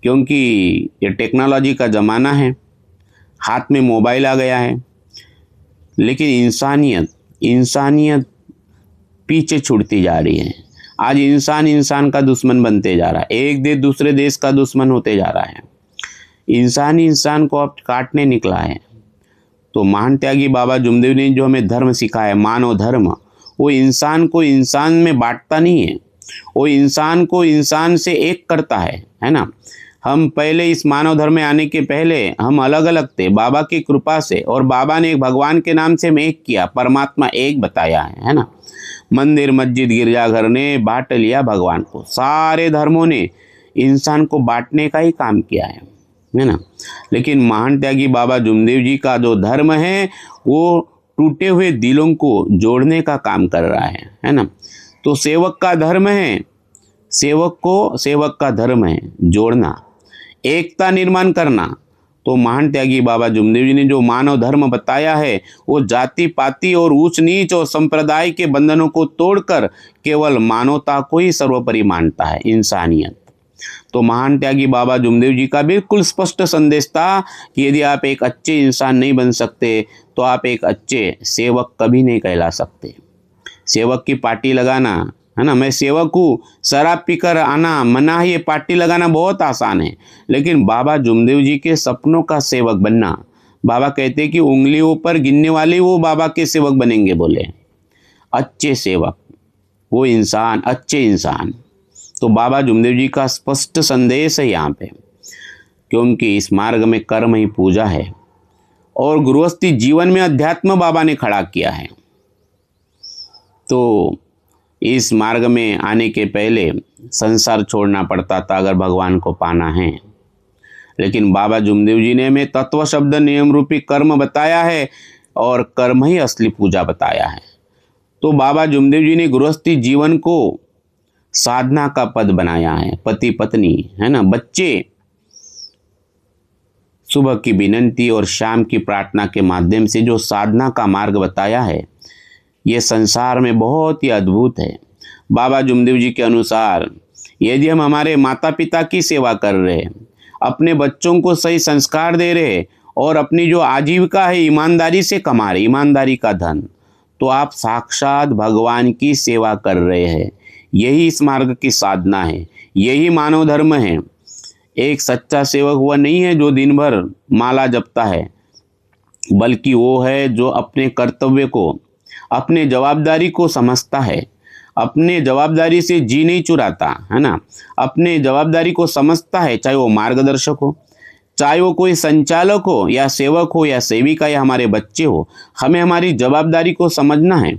क्योंकि ये टेक्नोलॉजी का ज़माना है, हाथ में मोबाइल आ गया है। लेकिन इंसानियत पीछे छूटती जा रही है। आज इंसान का दुश्मन बनते जा रहा है, एक देश दूसरे देश का दुश्मन होते जा रहा है। इंसान को अब काटने निकला है। तो महान त्यागी बाबा जुमदेव ने जो हमें धर्म सिखाया, मानव धर्म, वो इंसान को इंसान में बांटता नहीं है, वो इंसान को इंसान से एक करता है ना। हम पहले इस मानव धर्म में आने के पहले हम अलग अलग थे, बाबा की कृपा से, और बाबा ने भगवान के नाम से हमें एक किया, परमात्मा एक बताया है ना। मंदिर मस्जिद गिरजाघर ने बांट लिया भगवान को। सारे धर्मों ने इंसान को बांटने का ही काम किया है ना। लेकिन महान त्यागी बाबा जुमदेव जी का जो धर्म है वो टूटे हुए दिलों को जोड़ने का काम कर रहा है ना। तो सेवक का धर्म है, सेवक का धर्म है जोड़ना, एकता निर्माण करना। तो महान त्यागी बाबा जुमदेव जी ने जो मानव धर्म बताया है वो जाति पाति और ऊंच नीच और संप्रदाय के बंधनों को तोड़कर केवल मानवता को ही सर्वोपरि मानता है, इंसानियत। तो महान त्यागी बाबा जुमदेव जी का बिल्कुल स्पष्ट संदेश था कि यदि आप एक अच्छे इंसान नहीं बन सकते तो आप एक अच्छे सेवक कभी नहीं कहला सकते। सेवक की पार्टी लगाना, है ना, मैं सेवक हूँ, शराब पीकर आना मना है, ये पार्टी लगाना बहुत आसान है। लेकिन बाबा जुमदेव जी के सपनों का सेवक बनना, बाबा कहते कि उंगलियों पर गिनने वाले वो बाबा के सेवक बनेंगे। बोले अच्छे सेवक, वो इंसान, अच्छे इंसान। तो बाबा जुमदेव जी का स्पष्ट संदेश है यहाँ पे, क्योंकि इस मार्ग में कर्म ही पूजा है और गृहस्थी जीवन में अध्यात्म बाबा ने खड़ा किया है। तो इस मार्ग में आने के पहले संसार छोड़ना पड़ता था अगर भगवान को पाना है। लेकिन बाबा जुमदेव जी ने हमें तत्व शब्द नियम रूपी कर्म बताया है और कर्म ही असली पूजा बताया है। तो बाबा जुमदेव जी ने गृहस्थी जीवन को साधना का पद बनाया है। पति पत्नी, है ना, बच्चे, सुबह की विनंती और शाम की प्रार्थना के माध्यम से जो साधना का मार्ग बताया है, ये संसार में बहुत ही अद्भुत है। बाबा जुमदेव जी के अनुसार यदि हम हमारे माता पिता की सेवा कर रहे हैं, अपने बच्चों को सही संस्कार दे रहे और अपनी जो आजीविका है ईमानदारी से कमा रहे, ईमानदारी का धन, तो आप साक्षात भगवान की सेवा कर रहे हैं। यही इस मार्ग की साधना है, यही मानव धर्म है। एक सच्चा सेवक वह नहीं है जो दिन भर माला जपता है, बल्कि वो है जो अपने कर्तव्य को, अपने जवाबदारी को समझता है, अपने जवाबदारी से जी नहीं चुराता, है ना, अपने जवाबदारी को समझता है। चाहे वो मार्गदर्शक हो, चाहे वो कोई संचालक हो या सेवक हो या सेविका या हमारे बच्चे हो, हमें हमारी जवाबदारी को समझना है।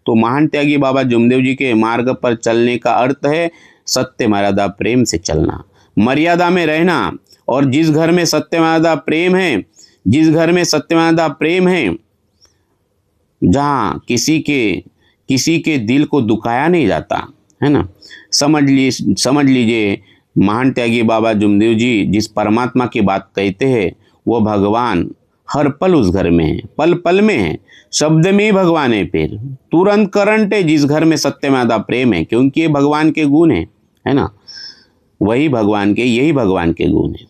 तो महान त्यागी बाबा जुमदेव जी के मार्ग पर चलने का अर्थ है सत्य मर्यादा प्रेम से चलना, मर्यादा में रहना। और जिस घर में सत्य मर्यादा प्रेम है, जिस घर में सत्य मर्यादा प्रेम है, जहाँ किसी के दिल को दुखाया नहीं जाता, है ना। समझ लीजिए महान त्यागी बाबा जुमदेव जी जिस परमात्मा की बात कहते हैं वो भगवान हर पल उस घर में है, पल पल में है, शब्द में ही भगवान है, फिर तुरंत करंट है जिस घर में सत्य में आधा प्रेम है, क्योंकि ये भगवान के गुण है ना, वही भगवान के, यही भगवान के गुण है।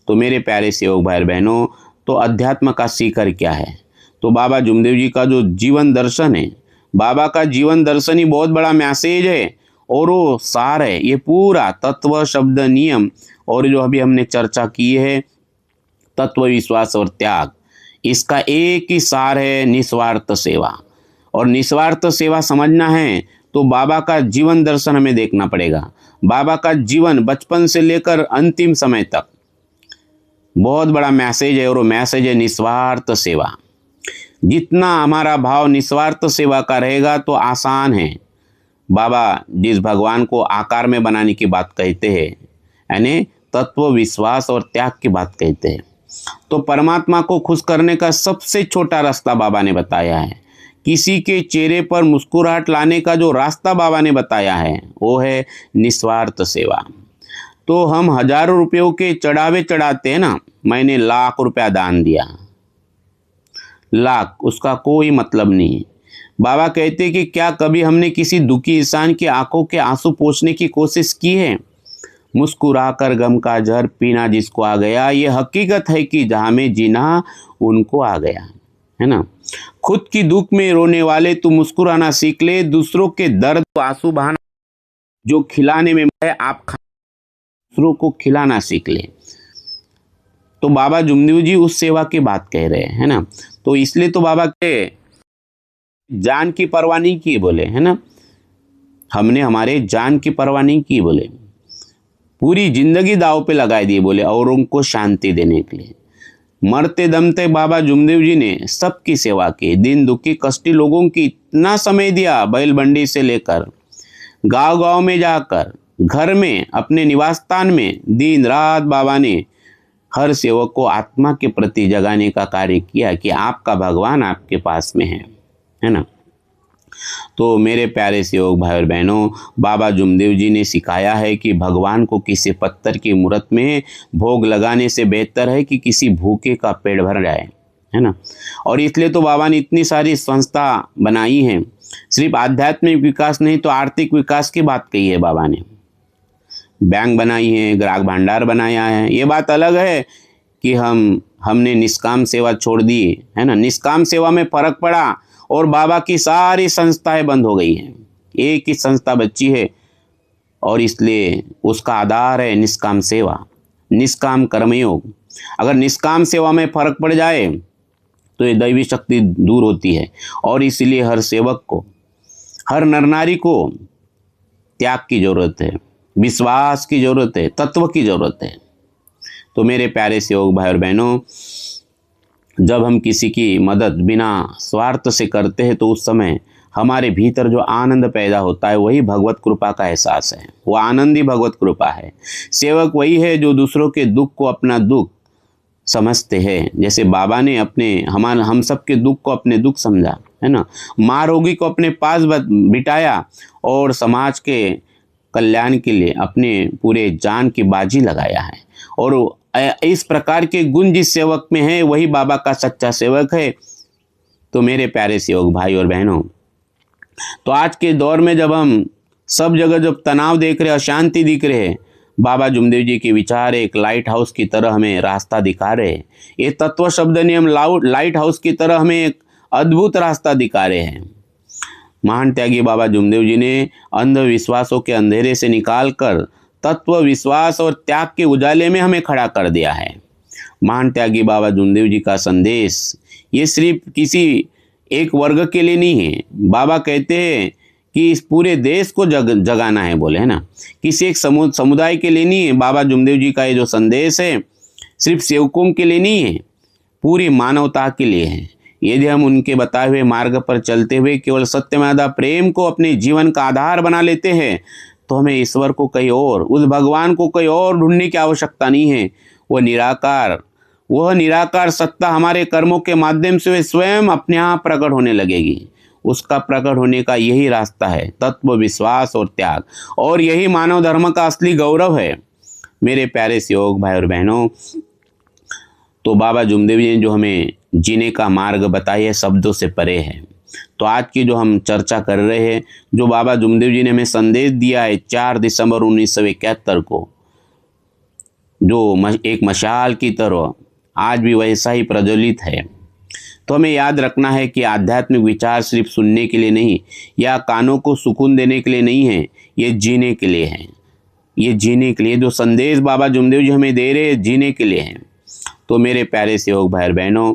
तो मेरे प्यारे सेवक भाई बहनों, तो अध्यात्म का शिखर क्या है? तो बाबा जुमदेव जी का जो जीवन दर्शन है, बाबा का जीवन दर्शन ही बहुत बड़ा मैसेज है और वो सार है, ये पूरा तत्व शब्द नियम और जो अभी हमने चर्चा की है तत्व विश्वास और त्याग, इसका एक ही सार है, निस्वार्थ सेवा। और निस्वार्थ सेवा समझना है तो बाबा का जीवन दर्शन हमें देखना पड़ेगा। बाबा का जीवन बचपन से लेकर अंतिम समय तक बहुत बड़ा मैसेज है और वो मैसेज है निस्वार्थ सेवा। जितना हमारा भाव निस्वार्थ सेवा का रहेगा तो आसान है। बाबा जिस भगवान को आकार में बनाने की बात कहते हैं, यानी तत्व विश्वास और त्याग की बात कहते हैं, तो परमात्मा को खुश करने का सबसे छोटा रास्ता बाबा ने बताया है। किसी के चेहरे पर मुस्कुराहट लाने का जो रास्ता बाबा ने बताया है वो है निस्वार्थ सेवा। तो हम हजारों रुपयों के चढ़ावे चढ़ाते हैं ना, मैंने लाख रुपया दान दिया, लाख, उसका कोई मतलब नहीं है। बाबा कहते कि क्या कभी हमने किसी दुखी इंसान की आंखों के आंसू पोंछने की कोशिश की है? मुस्कुराकर गम का जहर पीना जिसको आ गया, ये हकीकत है कि जहाँ में जीना उनको आ गया, है ना। खुद की दुख में रोने वाले तू मुस्कुराना सीख ले, दूसरों के दर्द को आंसू बहाना जो खिलाने में है, आप दूसरों को खिलाना सीख ले। तो बाबा जुमदेव जी उस सेवा की बात कह रहे हैं, है ना। तो इसलिए तो बाबा के जान की परवाह नहीं की बोले, है ना, हमने हमारे जान की परवाह नहीं की बोले, पूरी जिंदगी दाव पे लगाई दी बोले औरों को शांति देने के लिए। मरते दम तक बाबा जुमदेव जी ने सबकी सेवा की, दिन दुखी कष्टी लोगों की इतना समय दिया, बैल बंडी से लेकर गांव गांव में जाकर, घर में, अपने निवास स्थान में, दिन रात बाबा ने हर सेवक को आत्मा के प्रति जगाने का कार्य किया कि आपका भगवान आपके पास में है ना। तो मेरे प्यारे सेवक भाई और बहनों, बाबा जुमदेव जी ने सिखाया है कि भगवान को किसी पत्थर की मूर्त में भोग लगाने से बेहतर है कि किसी भूखे का पेट भर जाए, है ना। और इसलिए तो बाबा ने इतनी सारी संस्था बनाई हैं, सिर्फ आध्यात्मिक विकास नहीं तो आर्थिक विकास की बात कही है बाबा ने। बैंक बनाई है, ग्राहक भंडार बनाया है। ये बात अलग है कि हमने निष्काम सेवा छोड़ दी, है ना। निष्काम सेवा में फर्क पड़ा और बाबा की सारी संस्थाएं बंद हो गई हैं, एक ही संस्था बची है और इसलिए उसका आधार है निष्काम सेवा, निष्काम कर्मयोग। अगर निष्काम सेवा में फर्क पड़ जाए तो ये दैवी शक्ति दूर होती है और इसलिए हर सेवक को, हर नर नारी को त्याग की जरूरत है, विश्वास की जरूरत है, तत्व की जरूरत है। तो मेरे प्यारे सेवक भाई और बहनों, जब हम किसी की मदद बिना स्वार्थ से करते हैं तो उस समय हमारे भीतर जो आनंद पैदा होता है वही भगवत कृपा का एहसास है, वो आनंद ही भगवत कृपा है। सेवक वही है जो दूसरों के दुख को अपना दुख समझते हैं, जैसे बाबा ने हम सब के दुख को अपने दुख समझा, है ना। माँ रोगी को अपने पास बिठाया और समाज के कल्याण के लिए अपने पूरे जान की बाजी लगाया है। और इस प्रकार के गुण जिस सेवक में है वही बाबा का सच्चा सेवक है। तो मेरे प्यारे सेवक भाई और बहनों, तो आज के दौर में जब हम सब जगह जब तनाव देख रहे, अशांति दिख रहे हैं, बाबा जुमदेव जी के विचार एक लाइट हाउस की तरह हमें रास्ता दिखा रहे हैं। ये तत्व शब्द नियम लाइट हाउस की तरह हमें एक अद्भुत रास्ता दिखा रहे हैं। महान त्यागी बाबा जुमदेव जी ने अंधविश्वासों के अंधेरे से निकालकर तत्व विश्वास और त्याग के उजाले में हमें खड़ा कर दिया है। महान त्यागी बाबा जुमदेव जी का संदेश ये सिर्फ किसी एक वर्ग के लिए नहीं है। बाबा कहते हैं कि इस पूरे देश को जगाना है बोले, है ना, किसी एक समुदाय के लिए नहीं है। बाबा जुमदेव जी का ये जो संदेश है सिर्फ सेवकों के लिए नहीं है, पूरी मानवता के लिए है। यदि हम उनके बताए हुए मार्ग पर चलते हुए केवल सत्यमेव प्रेम को अपने जीवन का आधार बना लेते हैं तो हमें ईश्वर को कहीं और, उस भगवान को कहीं और ढूंढने की आवश्यकता नहीं है। वह निराकार सत्ता हमारे कर्मों के माध्यम से स्वयं अपने यहाँ प्रकट होने लगेगी। उसका प्रकट होने का यही रास्ता है, तत्व विश्वास और त्याग, और यही मानव धर्म का असली गौरव है। मेरे प्यारे सेवक भाई और बहनों, तो बाबा जुमदेव जी ने जो हमें जीने का मार्ग बताया है शब्दों से परे है। तो आज की जो हम चर्चा कर रहे हैं, जो बाबा जुमदेव जी ने हमें संदेश दिया है 4 दिसंबर 1971 को, जो एक मशाल की तरह आज भी वैसा ही प्रज्वलित है। तो हमें याद रखना है कि आध्यात्मिक विचार सिर्फ सुनने के लिए नहीं या कानों को सुकून देने के लिए नहीं है, ये जीने के लिए है। ये जीने के लिए जो संदेश बाबा जुमदेव जी हमें दे रहे हैं, जीने के लिए हैं। तो मेरे प्यारे सेवक भाई बहनों,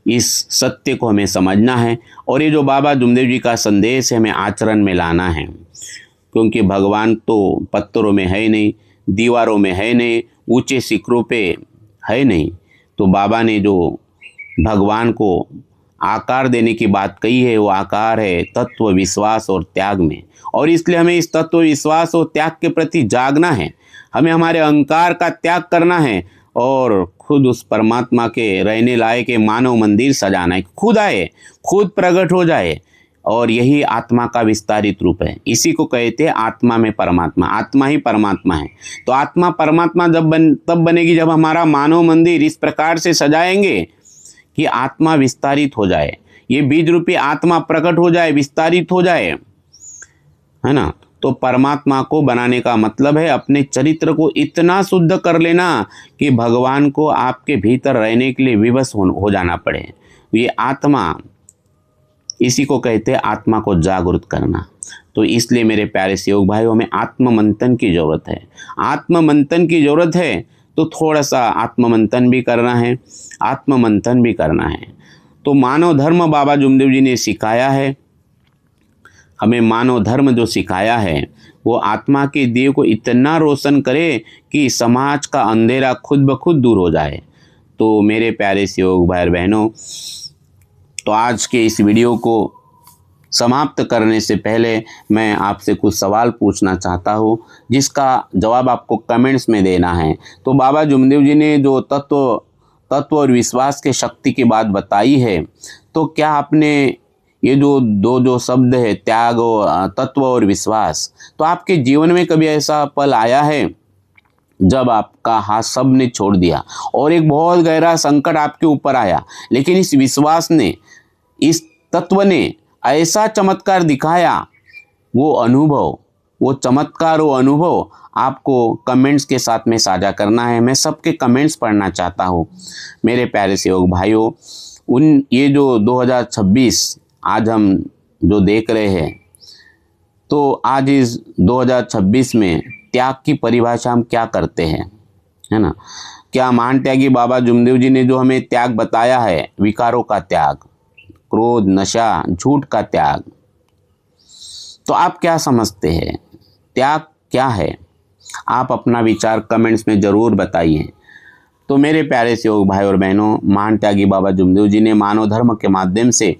इस सत्य को हमें समझना है और ये जो बाबा जुमदेव जी का संदेश है हमें आचरण में लाना है, क्योंकि भगवान तो पत्थरों में है नहीं, दीवारों में है नहीं, ऊंचे शिखरों पे है नहीं। तो बाबा ने जो भगवान को आकार देने की बात कही है, वो आकार है तत्व, विश्वास और त्याग में। और इसलिए हमें इस तत्व, विश्वास और त्याग के प्रति जागना है। हमें हमारे अहंकार का त्याग करना है और खुद उस परमात्मा के रहने लायक के मानव मंदिर सजाना है। खुद आए, खुद प्रकट हो जाए, और यही आत्मा का विस्तारित रूप है। इसी को कहते हैं आत्मा में परमात्मा, आत्मा ही परमात्मा है। तो आत्मा परमात्मा तब बनेगी जब हमारा मानव मंदिर इस प्रकार से सजाएंगे कि आत्मा विस्तारित हो जाए, ये बीज रूपी आत्मा प्रकट हो जाए, विस्तारित हो जाए, है ना। तो परमात्मा को बनाने का मतलब है अपने चरित्र को इतना शुद्ध कर लेना कि भगवान को आपके भीतर रहने के लिए विवश हो जाना पड़े। ये आत्मा, इसी को कहते हैं आत्मा को जागरूक करना। तो इसलिए मेरे प्यारे सेवक भाइयों, हमें आत्ममंथन की ज़रूरत है। आत्ममंथन की ज़रूरत है तो थोड़ा सा आत्ममंथन भी करना है, आत्ममंथन भी करना है। तो मानव धर्म बाबा जुमदेव जी ने सिखाया है, हमें मानव धर्म जो सिखाया है वो आत्मा के दिए को इतना रोशन करे कि समाज का अंधेरा खुद ब खुद दूर हो जाए। तो मेरे प्यारे सेवक भाई बहनों, तो आज के इस वीडियो को समाप्त करने से पहले मैं आपसे कुछ सवाल पूछना चाहता हूँ, जिसका जवाब आपको कमेंट्स में देना है। तो बाबा जुमदेव जी ने जो तत्व और विश्वास के शक्ति की बात बताई है, तो क्या आपने ये जो शब्द है त्याग और तत्व और विश्वास, तो आपके जीवन में कभी ऐसा पल आया है जब आपका हाथ सब ने छोड़ दिया और एक बहुत गहरा संकट आपके ऊपर आया, लेकिन इस विश्वास ने, इस तत्व ने ऐसा चमत्कार दिखाया? वो अनुभव, वो चमत्कार, वो अनुभव आपको कमेंट्स के साथ में साझा करना है। मैं सबके कमेंट्स पढ़ना चाहता हूँ मेरे प्यारे सेवक भाइयों। ये जो 2026 आज हम जो देख रहे हैं, तो आज इस 2026 में त्याग की परिभाषा हम क्या करते हैं, है ना। क्या महान त्यागी बाबा जुमदेव जी ने जो हमें त्याग बताया है, विकारों का त्याग, क्रोध, नशा, झूठ का त्याग, तो आप क्या समझते हैं, त्याग क्या है? आप अपना विचार कमेंट्स में ज़रूर बताइए। तो मेरे प्यारे सेवक भाई और बहनों, महान त्यागी बाबा जुमदेव जी ने मानव धर्म के माध्यम से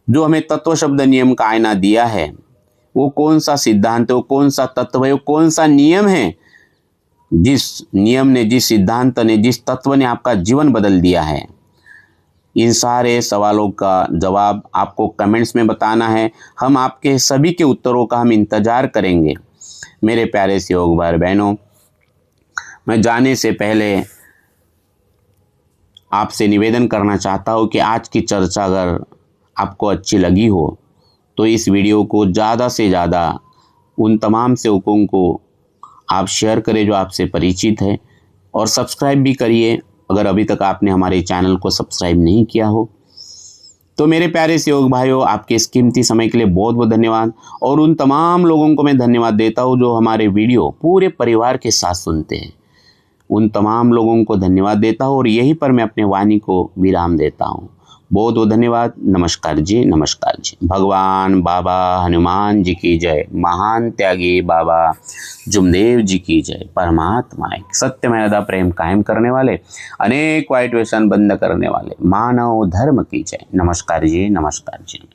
जो हमें तत्व शब्द नियम का आईना दिया है, वो कौन सा सिद्धांत है, वो कौन सा तत्व है, वो कौन सा नियम है, जिस नियम ने, जिस सिद्धांत ने, जिस तत्व ने आपका जीवन बदल दिया है? इन सारे सवालों का जवाब आपको कमेंट्स में बताना है। हम आपके सभी के उत्तरों का हम इंतज़ार करेंगे। मेरे प्यारे सेवक भाई बहनों, मैं जाने से पहले आपसे निवेदन करना चाहता हूँ कि आज की चर्चा अगर आपको अच्छी लगी हो तो इस वीडियो को ज़्यादा से ज़्यादा उन तमाम सेवकों को आप शेयर करें जो आपसे परिचित है, और सब्सक्राइब भी करिए अगर अभी तक आपने हमारे चैनल को सब्सक्राइब नहीं किया हो। तो मेरे प्यारे सेवक भाइयों, आपके इस कीमती समय के लिए बहुत बहुत धन्यवाद। और उन तमाम लोगों को मैं धन्यवाद देता हूँ जो हमारे वीडियो पूरे परिवार के साथ सुनते हैं। उन तमाम लोगों को धन्यवाद देता हूँ और यहीं पर मैं अपने वाणी को विराम देता हूँ। बहुत बहुत धन्यवाद। नमस्कार जी, नमस्कार जी। भगवान बाबा हनुमान जी की जय। महान त्यागी बाबा जुमदेव जी की जय। परमात्मा एक सत्य मर्यादा प्रेम कायम करने वाले, अनेक वाइट व्यसन बंद करने वाले मानव धर्म की जय। नमस्कार जी, नमस्कार जी।